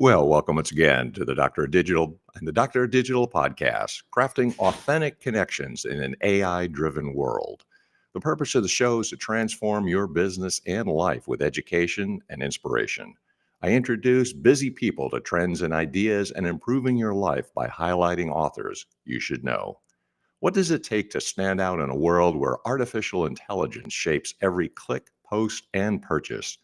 Well, welcome once again to the Doctor of Digital and the Doctor of Digital podcast, crafting authentic connections in an AI-driven world. The purpose of the show is to transform your business and life with education and inspiration. I introduce busy people to trends and ideas and improving your life by highlighting authors you should know. What does it take to stand out in a world where artificial intelligence shapes every click, post, and purchase?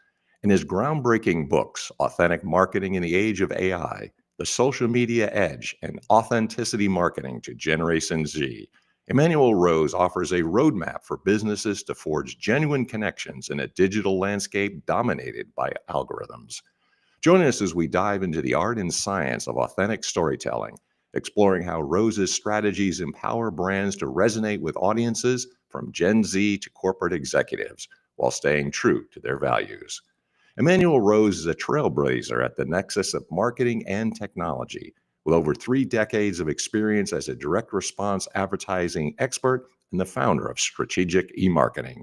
In his groundbreaking books, Authentic Marketing in the Age of AI, The Social Media Edge, and Authenticity Marketing to Generation Z, Emanuel Rose offers a roadmap for businesses to forge genuine connections in a digital landscape dominated by algorithms. Join us as we dive into the art and science of authentic storytelling, exploring how Rose's strategies empower brands to resonate with audiences from Gen Z to corporate executives while staying true to their values. Emanuel Rose is a trailblazer at the nexus of marketing and technology, with over 3 decades of experience as a direct response advertising expert and the founder of strategic eMarketing.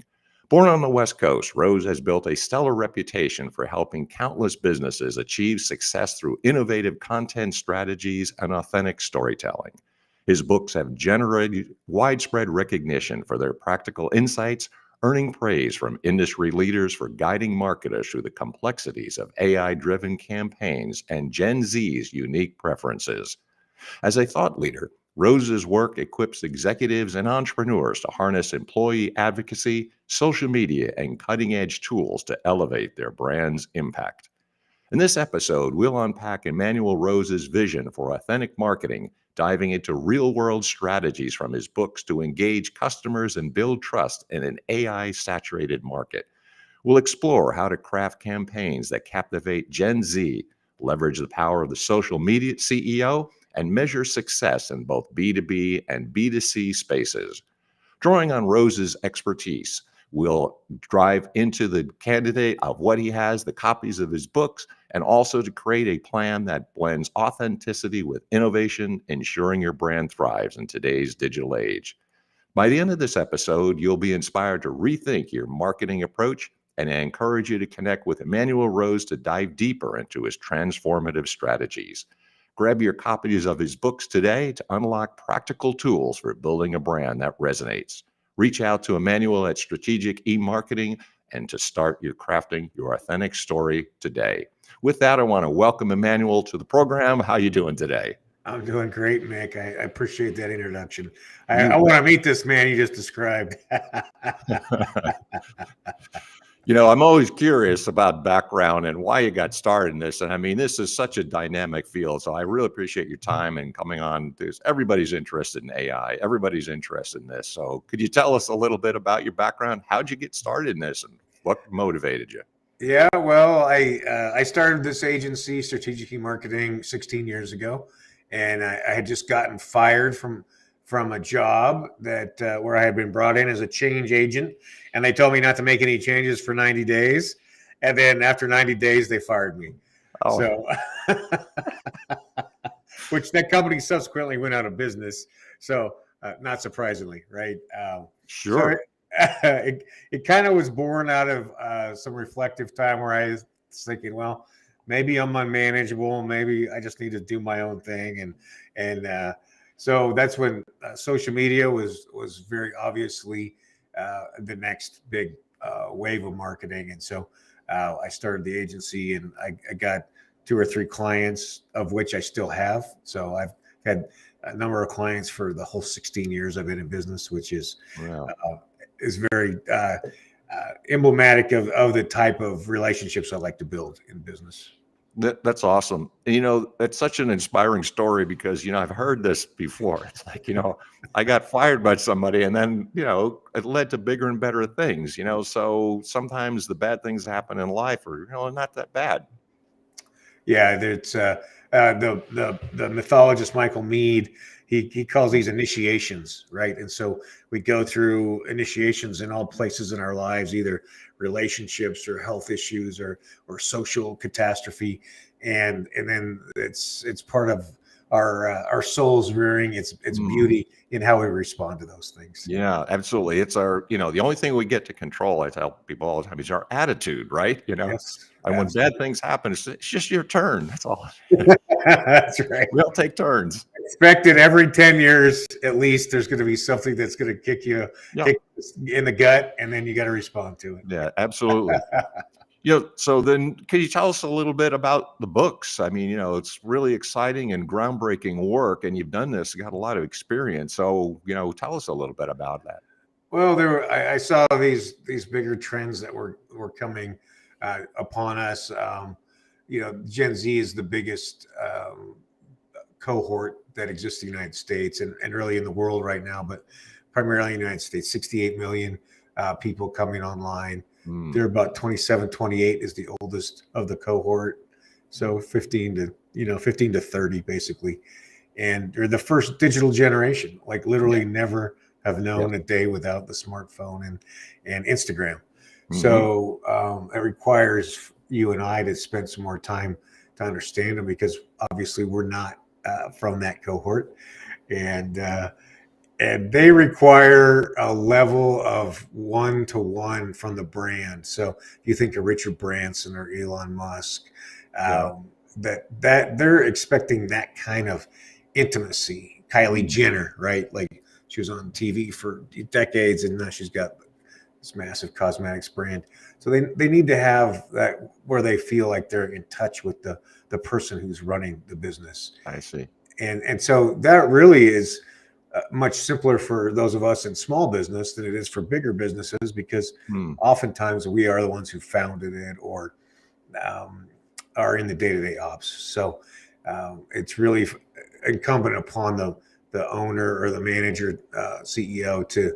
Born on the West Coast, Rose has built a stellar reputation for helping countless businesses achieve success through innovative content strategies and authentic storytelling. His books have generated widespread recognition for their practical insights, earning praise from industry leaders for guiding marketers through the complexities of AI-driven campaigns and Gen Z's unique preferences. As a thought leader, Rose's work equips executives and entrepreneurs to harness employee advocacy, social media, and cutting-edge tools to elevate their brand's impact. In this episode, we'll unpack Emanuel Rose's vision for authentic marketing, diving into real-world strategies from his books to engage customers and build trust in an AI-saturated market. We'll explore how to craft campaigns that captivate Gen Z, leverage the power of the social media CEO, and measure success in both B2B and B2C spaces. Drawing on Rose's expertise, we'll dive into the candidate of what he has, the copies of his books, and also to create a plan that blends authenticity with innovation, ensuring your brand thrives in today's digital age. By the end of this episode, you'll be inspired to rethink your marketing approach, and I encourage you to connect with Emanuel Rose to dive deeper into his transformative strategies. Grab your copies of his books today to unlock practical tools for building a brand that resonates. Reach out to Emanuel at Strategic eMarketing and to start your crafting your authentic story today. With that, I want to welcome Emanuel to the program. How are you doing today? I'm doing great, Mick. I appreciate that introduction. You I want to meet this man you just described. I'm always curious about background and why you got started in this. And I mean, this is such a dynamic field. So I really appreciate your time and coming on. Everybody's interested in AI. Everybody's interested in this. So could you tell us a little bit about your background? How'd you get started in this and what motivated you? Yeah, well, I started this agency, Strategic eMarketing, 16 years ago, and I had just gotten fired from a job that where I had been brought in as a change agent, and they told me not to make any changes for 90 days, and then after 90 days they fired me. Oh, So, which that company subsequently went out of business. So, not surprisingly, right? sure. So it kind of was born out of some reflective time where I was thinking, well, maybe I'm unmanageable. Maybe I just need to do my own thing. So that's when social media was very obviously the next big wave of marketing. And so I started the agency, and I got 2 or 3 clients, of which I still have. So I've had a number of clients for the whole 16 years I've been in business, which is Wow. Is very emblematic of the type of relationships I like to build in business. That's awesome. And, that's such an inspiring story because, I've heard this before. It's like, I got fired by somebody and then, it led to bigger and better things, so sometimes the bad things that happen in life are, not that bad. Yeah, it's the mythologist Michael Meade. He calls these initiations, right? And so we go through initiations in all places in our lives, either relationships or health issues or social catastrophe, and then it's part of our souls rearing its beauty in how we respond to those things. Yeah, absolutely. It's our, the only thing we get to control, I tell people all the time, is our attitude, right? Yes, And when bad absolutely. things happen, it's just your turn. That's all. That's right. We all take turns. Expect it every 10 years at least. There's going to be something that's going to kick you Yeah, in the gut, and then you got to respond to yeah, absolutely. So then can you tell us a little bit about the books? I mean, it's really exciting and groundbreaking work, and you've done this, you got a lot of experience. So, tell us a little bit about that. Well, I saw these bigger trends that were coming upon us. Gen Z is the biggest cohort that exists in the United States and really in the world right now, but primarily in the United States. 68 million people coming online. Mm, They're about 27, 28 is the oldest of the cohort. So 15 to 30 basically. And they're the first digital generation, like literally never have yes. known a day without the smartphone and Instagram. Mhm. So it requires you and I to spend some more time to understand them, because obviously we're not from that cohort, and they require a level of one-to-one from the brand. So if you think of Richard Branson or Elon Musk, Yeah. that they're expecting that kind of intimacy. Kylie Mm, Jenner, right? Like, she was on TV for decades, and now she's got this massive cosmetics brand. So they need to have that where they feel like they're in touch with the person who's running the business. I see. And so that really is much simpler for those of us in small business than it is for bigger businesses, because Mm, oftentimes we are the ones who founded it or um, are in the day-to-day ops. So it's really incumbent upon the owner or the manager, CEO, to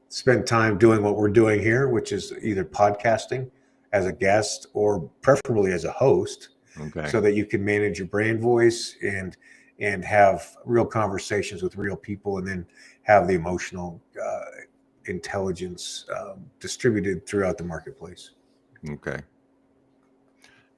spend time doing what we're doing here, which is either podcasting as a guest or preferably as a host, okay. so that you can manage your brand voice and have real conversations with real people, and then have the emotional intelligence distributed throughout the marketplace. Okay.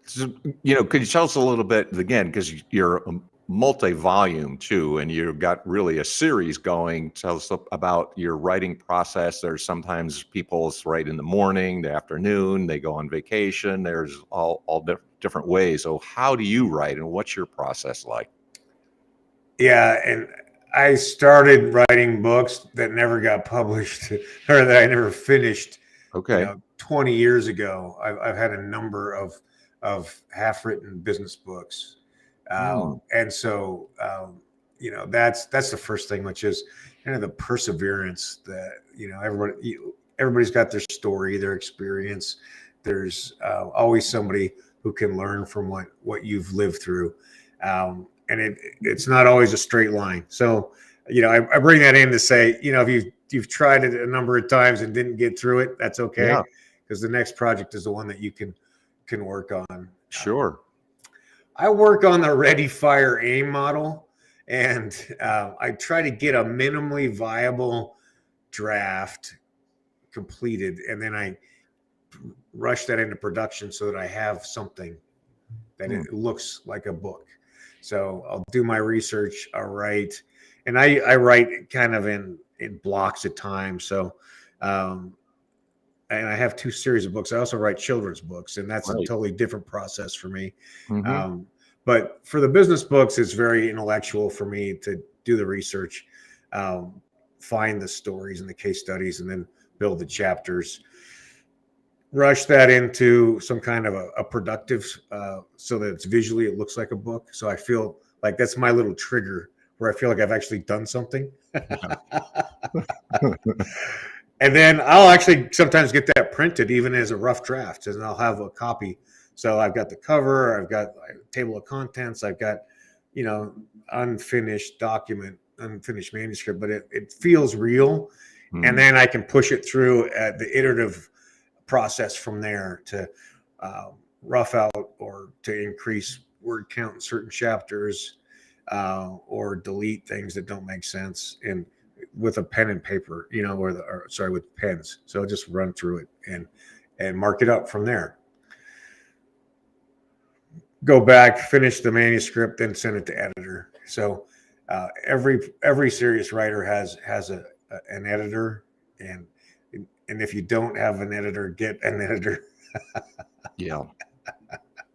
So, could you tell us a little bit again, because you're a multi-volume too, and you've got really a series going. Tell us about your writing process. There's sometimes people's write in the morning, the afternoon, they go on vacation. There's all different ways. So how do you write, and what's your process like? Yeah, and I started writing books that never got published or that I never finished. Okay. 20 years ago, I've had a number of half-written business books, Hmm. and so that's the first thing, which is kind of the perseverance that everybody's got their story, their experience. There's always somebody who can learn from what you've lived through, and it's not always a straight line. So I bring that in to say, if you've tried it a number of times and didn't get through it, that's okay, Yeah, because the next project is the one that you can work on. sure. I work on the ready, fire, aim model, and I try to get a minimally viable draft completed, and then I rush that into production so that I have something that Hmm. it looks like a book. So I'll do my research, I'll write, and I write kind of in blocks of time. So and I have two series of books. I also write children's books, and that's a Right. totally different process for me. Hmm. Um, but for the business books, it's very intellectual for me to do the research, um, find the stories and the case studies, and then build the chapters. Rush that into some kind of a productive, so that it's visually it looks like a book. So I feel like that's my little trigger where I feel like I've actually done something. And then I'll actually sometimes get that printed even as a rough draft, and I'll have a copy. So I've got the cover, I've got a table of contents, I've got, unfinished document, unfinished manuscript, but it feels real. And Hmm. then I can push it through at the iterative process from there to rough out or to increase word count in certain chapters, or delete things that don't make sense, and with a pen and paper, with pens. So just run through it and mark it up from there. Go back, finish the manuscript, then send it to editor. So every serious writer has an editor, and if you don't have an editor, get an editor. Yeah.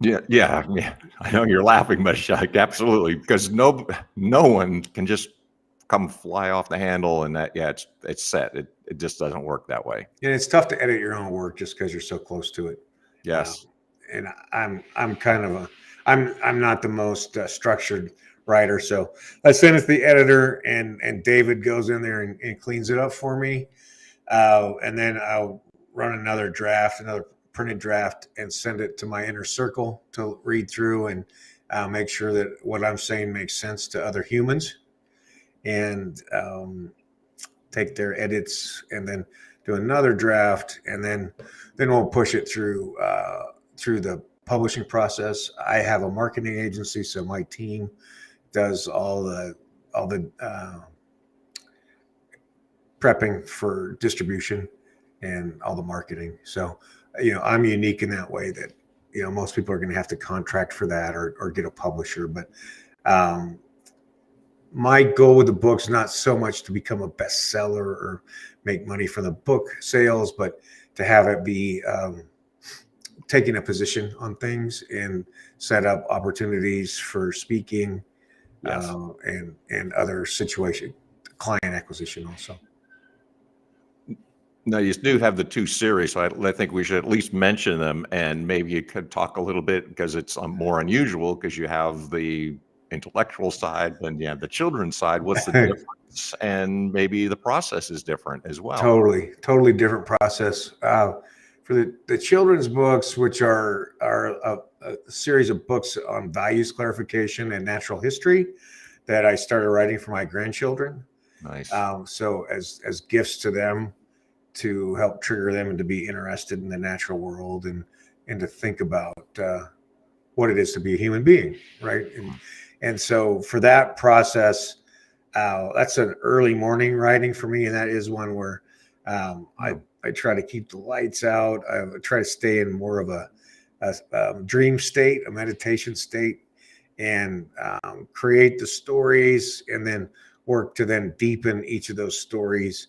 Yeah. I know you're laughing, but absolutely, because no one can just come fly off the handle and that. Yeah, it's set. It just doesn't work that way. And it's tough to edit your own work just because you're so close to it. Yes. And I'm kind of I'm not the most structured writer, so I send it to the editor, and David goes in there and cleans it up for me, and then I'll run another printed draft, and send it to my inner circle to read through and make sure that what I'm saying makes sense to other humans, and take their edits, and then do another draft, and then we'll push it through the publishing process. I have a marketing agency, so my team does all the prepping for distribution and all the marketing. So, I'm unique in that way that, most people are going to have to contract for that or get a publisher. But my goal with the book's not so much to become a bestseller or make money from the book sales, but to have it be taking a position on things and set up opportunities for speaking, Yes. and other client acquisition also. Now, you do have the 2 series, so I think we should at least mention them, and maybe you could talk a little bit, because it's more unusual, because you have the intellectual side and the children's side. What's the difference? And maybe the process is different as well. Totally different process. For the children's books, which are a series of books on values clarification and natural history that I started writing for my grandchildren. Nice. So as gifts to them, to help trigger them and to be interested in the natural world, and to think about what it is to be a human being, right? And so for that process, that's an early morning writing for me, and that is one where I try to keep the lights out. I try to stay in more of a dream state, a meditation state, and create the stories, and then work to then deepen each of those stories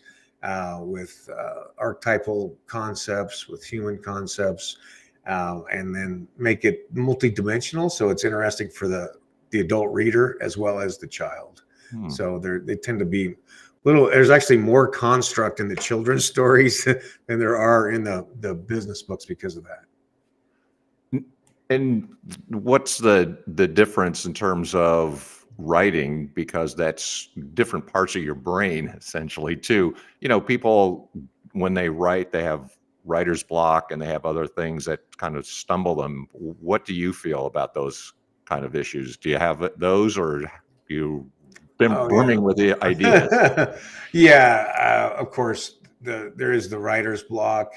with archetypal concepts, with human concepts, and then make it multidimensional, so it's interesting for the adult reader as well as the child. So they tend to be there's actually more construct in the children's stories than there are in the business books because of that. And what's the difference in terms of writing? Because that's different parts of your brain, essentially, too. People, when they write, they have writer's block, and they have other things that kind of stumble them. What do you feel about those kind of issues? Do you have those, or you been brimming with the ideas? Yeah, of course, there is the writer's block.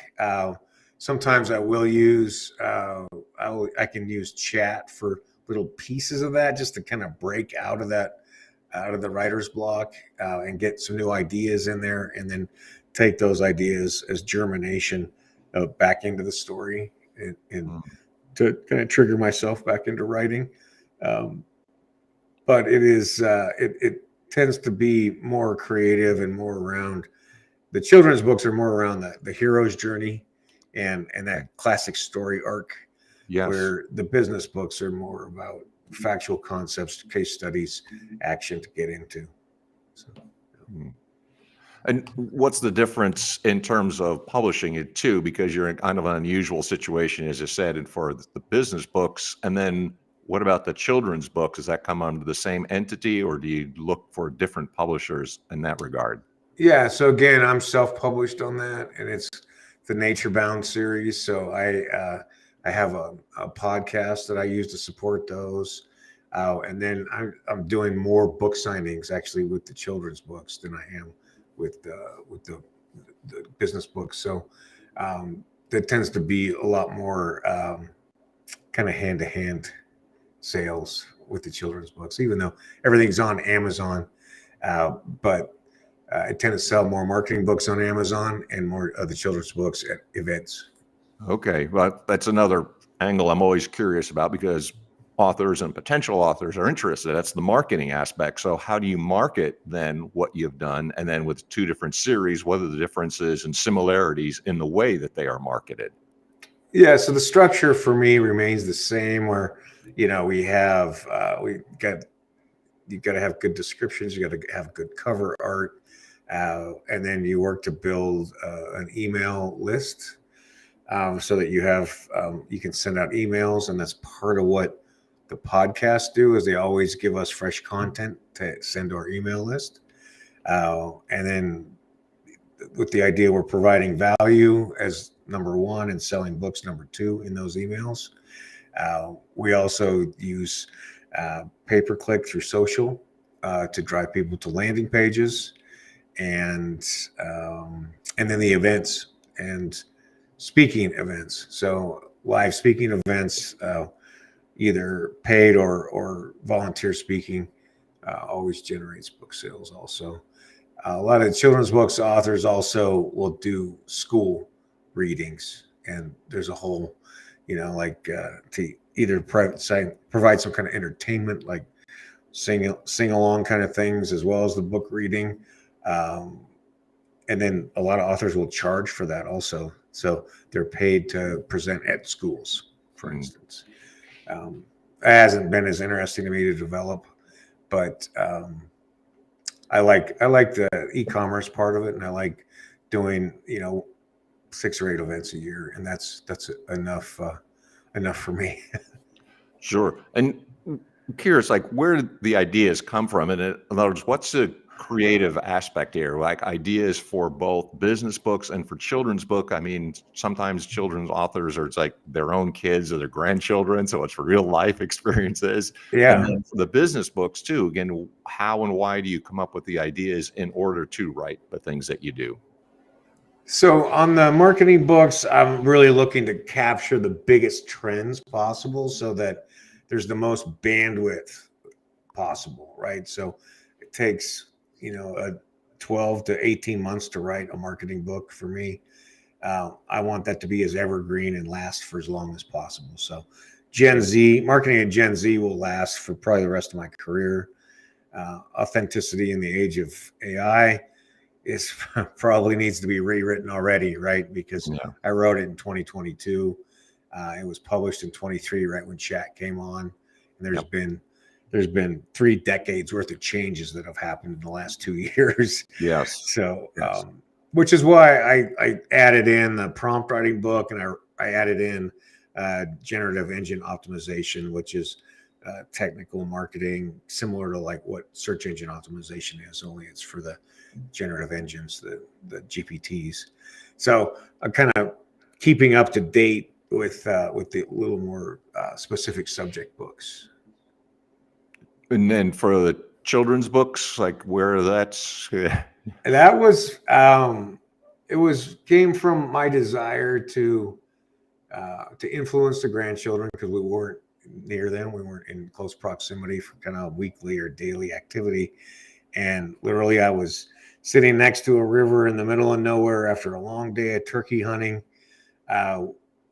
Sometimes I will use I can use chat for little pieces of that, just to kind of break out of the writer's block, and get some new ideas in there, and then take those ideas as germination back into the story, and to kind of trigger myself back into writing. But it tends to be more creative and more around the children's books are more around the hero's journey and that classic story arc. Yes. Where the business books are more about factual concepts, case studies, action to get into. So. And what's the difference in terms of publishing it too? Because you're in kind of an unusual situation, as I said, and for the business books. And then what about the children's books? Does that come under the same entity, or do you look for different publishers in that regard? Yeah. So again, I'm self-published on that, and it's the Nature Bound series. So I have a podcast that I use to support those. And then I'm doing more book signings actually with the children's books than I am with the business books. So that tends to be a lot more kind of hand-to-hand sales with the children's books, even though everything's on Amazon. But I tend to sell more marketing books on Amazon and more of the children's books at events. Okay, well, that's another angle I'm always curious about, because authors and potential authors are interested. That's the marketing aspect. So how do you market then what you've done? And then with two different series, what are the differences and similarities in the way that they are marketed? Yeah, so the structure for me remains the same. Where we have you got to have good descriptions, you got to have good cover art, and then you work to build an email list, so that you can send out emails, and that's part of what the podcasts do. Is they always give us fresh content to send to our email list, and then with the idea we're providing value as number one and selling books number two in those emails. We also use pay-per-click through social to drive people to landing pages, and then the events and speaking events. So live speaking events, either paid or volunteer speaking, always generates book sales. Also, a lot of children's books authors also will do school readings, and there's a whole, to either provide some kind of entertainment, like sing along kind of things, as well as the book reading. And then a lot of authors will charge for that also. So they're paid to present at schools, for instance. It hasn't been as interesting to me to develop, but I like the e-commerce part of it, and I like doing 6 or 8 events a year, and that's enough for me. Sure. And I'm curious, like, where did the ideas come from? And in other words, what's the creative aspect here? Like, ideas for both business books and for children's book. I mean, sometimes children's authors are, it's like their own kids or their grandchildren, so it's for real life experiences. And Yeah. then for the business books too, again, how and why do you come up with the ideas in order to write the things that you do? So on the marketing books, I'm really looking to capture the biggest trends possible so that there's the most bandwidth possible, right? So it takes, a 12 to 18 months to write a marketing book for me. I want that to be as evergreen and last for as long as possible. So marketing and Gen Z will last for probably the rest of my career. Authenticity in the age of AI is probably needs to be rewritten already, right? Because I wrote it in 2022. It was published in 23, right when chat came on. And there's been 3 decades worth of changes that have happened in the last 2 years. Yes. So, Yes. which is why I added in the prompt writing book, and I added in generative engine optimization, which is technical marketing, similar to like what search engine optimization is, only it's for the generative engines, the GPTs. So I'm kind of keeping up to date with the little more specific subject books. And then for the children's books, like where that's That was came from my desire to influence the grandchildren, because we weren't near them, we weren't in close proximity for kind of weekly or daily activity, and literally I was sitting next to a river in the middle of nowhere after a long day of turkey hunting,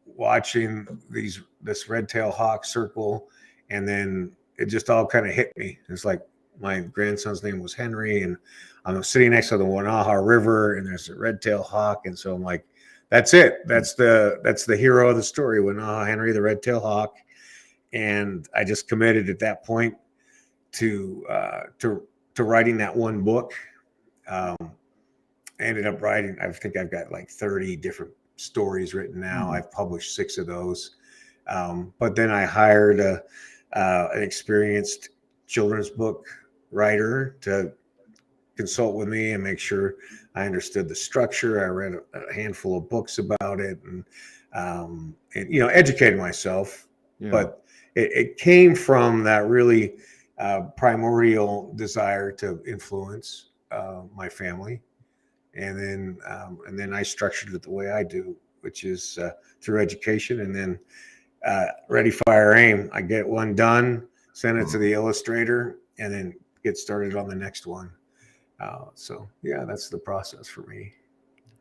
watching this red-tailed hawk circle, and then it just all kind of hit me. It's like my grandson's name was Henry, and I'm sitting next to the Wanaha River, and there's a red-tailed hawk, and so I'm like, that's it. That's the hero of the story, Wanaha Henry, the red-tailed hawk. And I just committed at that point to writing that one book. I ended up writing, I think I've got like 30 different stories written now. Mm-hmm. I've published 6 of those. But then I hired an experienced children's book writer to consult with me and make sure I understood the structure. I read a handful of books about it, and educated myself. Yeah. But it came from that really primordial desire to influence my family, and then I structured it the way I do, which is through education, and then ready, fire, aim. I get one done, send it to the illustrator, and then get started on the next one. So yeah, that's the process for me.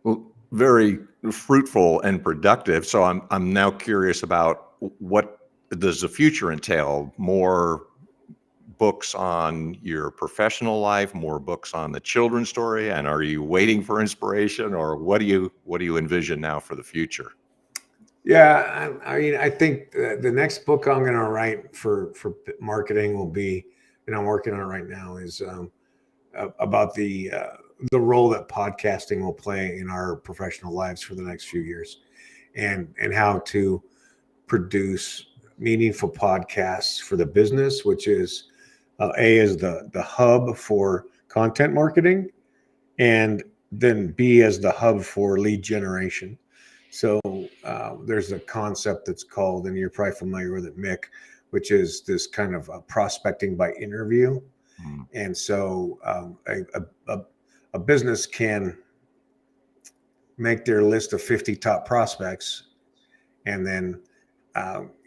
Well, very fruitful and productive. So I'm now curious about what does the future entail more books on your professional life, more books on the children's story? And are you waiting for inspiration, or what do you envision now for the future? Yeah, I mean, I think the next book I'm going to write for marketing will be, and I'm working on it right now, is about the role that podcasting will play in our professional lives for the next few years, and how to produce meaningful podcasts for the business, which is A is the hub for content marketing, and then B as the hub for lead generation. So there's a concept that's called, and you're probably familiar with it, Mick, which is this kind of prospecting by interview. Mm, And so a business can make their list of 50 top prospects and then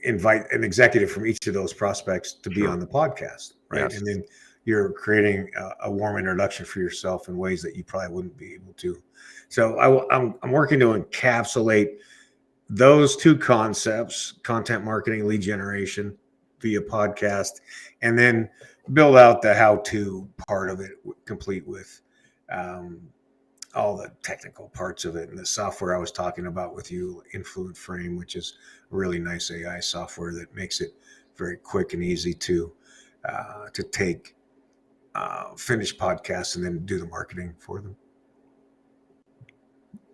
invite an executive from each of those prospects to be sure. on the podcast, right? Yes. And then you're creating a warm introduction for yourself in ways that you probably wouldn't be able to. So I'm working to encapsulate those two concepts: content marketing, lead generation via podcast, and then build out the how-to part of it, complete with um, all the technical parts of it, and the software I was talking about with you, Influent Frame, which is a really nice AI software that makes it very quick and easy to take finished podcasts and then do the marketing for them.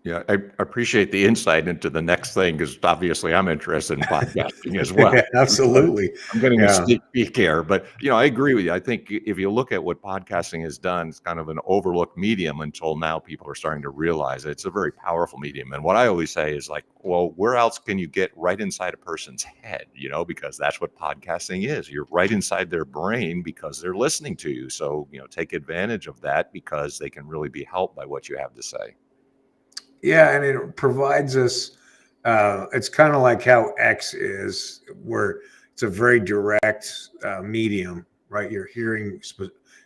Yeah, I appreciate the insight into the next thing, because obviously I'm interested in podcasting as well. Yeah, absolutely. I'm getting a Yeah. sneak peek here, but I agree with you. I think if you look at what podcasting has done, it's kind of an overlooked medium until now. People are starting to realize it's a very powerful medium. And what I always say is like, well, where else can you get right inside a person's head? Because that's what podcasting is. You're right inside their brain because they're listening to you. So take advantage of that, because they can really be helped by what you have to say. Yeah, and it provides us. It's kind of like how X is, where it's a very direct medium, right? You're hearing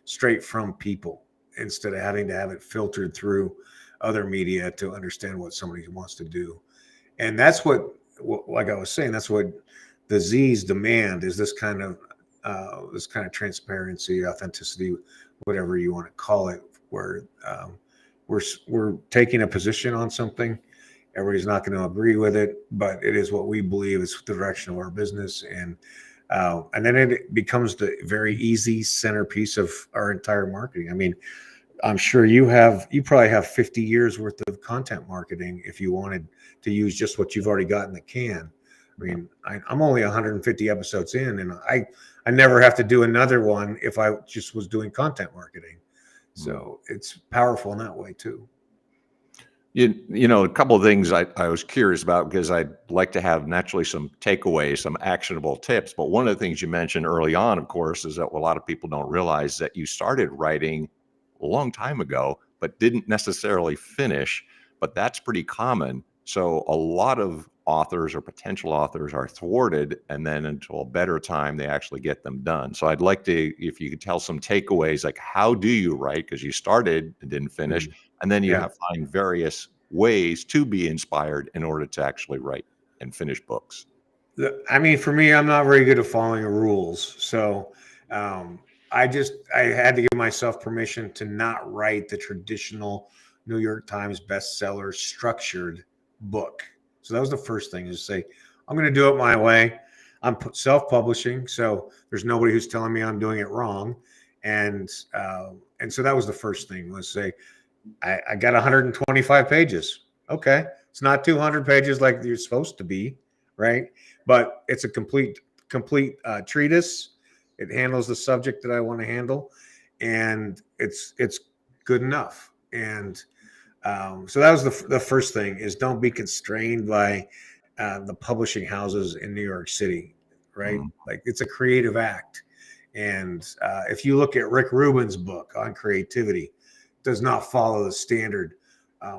straight from people instead of having to have it filtered through other media to understand what somebody wants to do. And that's like I was saying, that's what the Z's demand, is this kind of transparency, authenticity, whatever you want to call it, where we're taking a position on something. Everybody's not going to agree with it, but it is what we believe is the direction of our business, and then it becomes the very easy centerpiece of our entire marketing. I mean, I'm sure you probably have 50 years worth of content marketing if you wanted to use just what you've already got in the can. I mean, I'm only 150 episodes in, and I never have to do another one if I just was doing content marketing. So it's powerful in that way too. A couple of things I was curious about, because I'd like to have naturally some takeaways, some actionable tips. But one of the things you mentioned early on, of course, is that a lot of people don't realize that you started writing a long time ago, but didn't necessarily finish. But that's pretty common. So a lot of authors or potential authors are thwarted, and then until a better time, they actually get them done. So I'd like to, if you could tell some takeaways, like how do you write? Because you started and didn't finish. And then you Yeah. have find various ways to be inspired in order to actually write and finish books. I mean, for me, I'm not very good at following rules. So um, I had to give myself permission to not write the traditional New York Times bestseller structured book. So that was the first thing, is to say, I'm going to do it my way. I'm self-publishing, so there's nobody who's telling me I'm doing it wrong. And so that was the first thing, was say, I got 125 pages. Okay. It's not 200 pages like you're supposed to be, right? But it's a complete treatise. It handles the subject that I want to handle, and it's good enough. And so that was the first thing, is don't be constrained by the publishing houses in New York City, right? Mm, Like, it's a creative act. And if you look at Rick Rubin's book on creativity, does not follow the standard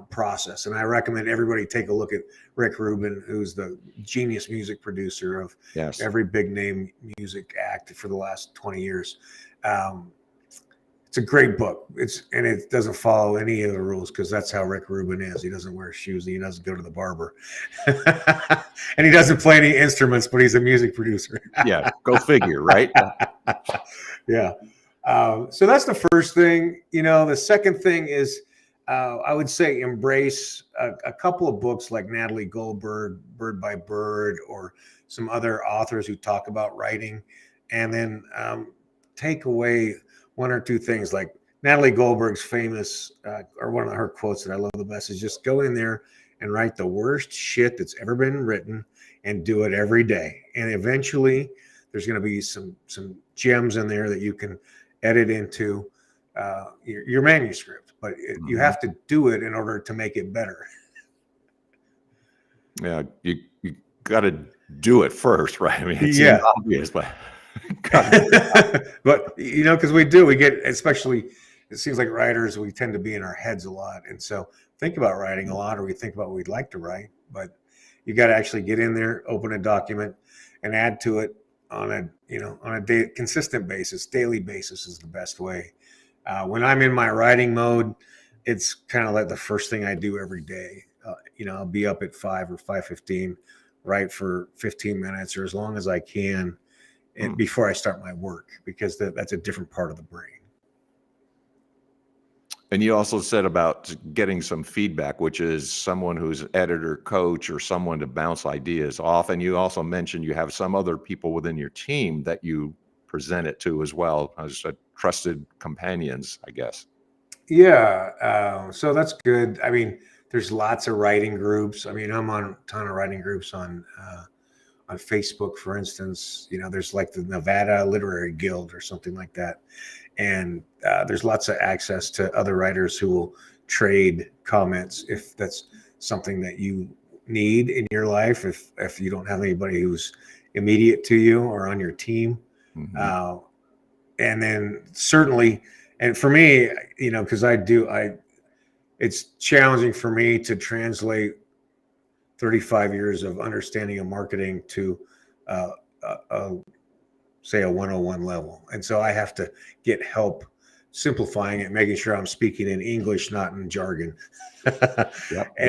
process. And I recommend everybody take a look at Rick Rubin, who's the genius music producer of yes. every big name music act for the last 20 years. It's a great book. And it doesn't follow any of the rules because that's how Rick Rubin is. He doesn't wear shoes. And he doesn't go to the barber, and he doesn't play any instruments. But he's a music producer. Yeah, go figure, right? Yeah. So that's the first thing. The second thing is, I would say embrace a couple of books like Natalie Goldberg, Bird by Bird, or some other authors who talk about writing, and then take away one or two things. Like Natalie Goldberg's famous, or one of her quotes that I love the best is just go in there and write the worst shit that's ever been written and do it every day. And eventually there's going to be some gems in there that you can edit into your manuscript, but you have to do it in order to make it better. Yeah, you got to do it first, right? I mean, it seems obvious, but but because we get, especially, it seems like writers, we tend to be in our heads a lot, and so think about writing a lot, or we think about what we'd like to write, but you got to actually get in there, open a document, and add to it on a consistent basis. Daily basis is the best way. When I'm in my writing mode, it's kind of like the first thing I do every day. I'll be up at 5 or 5:15, write for 15 minutes or as long as I can, and before I start my work, because that's a different part of the brain. And you also said about getting some feedback, which is someone who's editor, coach, or someone to bounce ideas off. And you also mentioned you have some other people within your team that you present it to as well as trusted companions, I guess. Yeah. So that's good. I mean, there's lots of writing groups. I mean, I'm on a ton of writing groups on Facebook, for instance. There's like the Nevada Literary Guild or something like that. And there's lots of access to other writers who will trade comments if that's something that you need in your life, if you don't have anybody who's immediate to you or on your team. And then certainly, and for me, because it's challenging for me to translate 35 years of understanding of marketing to say a 101 level. And so I have to get help simplifying it, making sure I'm speaking in English, not in jargon.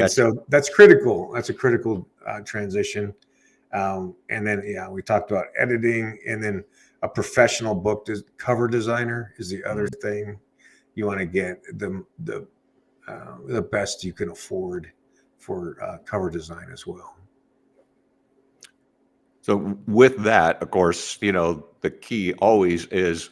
So that's critical. That's a critical transition. And then, we talked about editing, and then a professional book cover designer is the other thing. You want to get the best you can afford for cover design as well. So with that, of course, the key always is,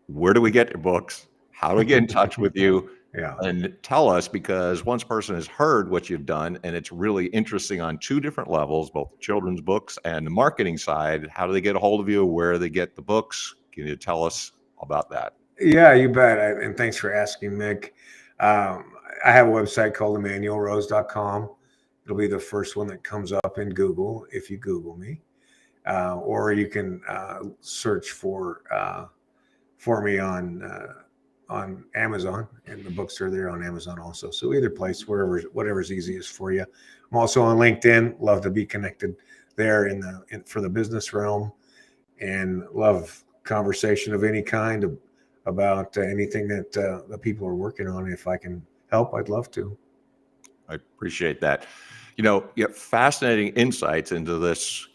where do we get your books? How do we get in touch with you? Yeah. And tell us, because once a person has heard what you've done and it's really interesting on two different levels, both the children's books and the marketing side, how do they get a hold of you? Where do they get the books? Can you tell us about that? Yeah, you bet. And thanks for asking, Mick. I have a website called EmanuelRose.com. It'll be the first one that comes up in Google if you Google me. Or you can search for me on Amazon, and the books are there on Amazon also. So either place, whatever's easiest for you. I'm also on LinkedIn. Love to be connected there for the business realm, and love conversation of any kind about anything that the people are working on. If I can help, I'd love to. I appreciate that. You have fascinating insights into this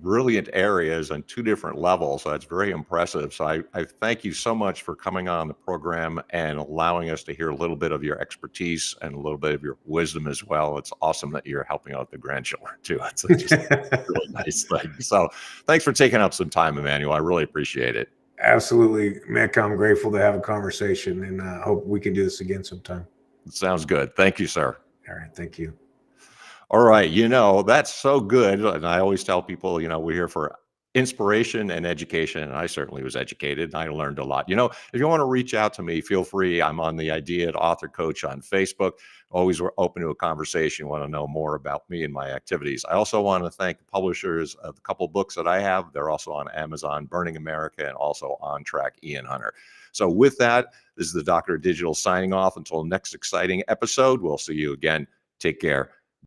brilliant areas on two different levels. So that's very impressive. So I thank you so much for coming on the program and allowing us to hear a little bit of your expertise and a little bit of your wisdom as well. It's awesome that you're helping out the grandchildren too. It's just a really nice thing. So thanks for taking up some time, Emanuel. I really appreciate it. Absolutely, Mick. I'm grateful to have a conversation, and hope we can do this again sometime. Sounds good. Thank you, sir. All right. Thank you. All right. That's so good. And I always tell people, we're here for inspiration and education. And I certainly was educated, and I learned a lot. If you want to reach out to me, feel free. I'm on the Idea at Author Coach on Facebook. Always open to a conversation. Want to know more about me and my activities. I also want to thank the publishers of a couple books that I have. They're also on Amazon, Burning America, and also On Track, Ian Hunter. So with that, this is the Dr. Digital signing off. Until next exciting episode, we'll see you again. Take care.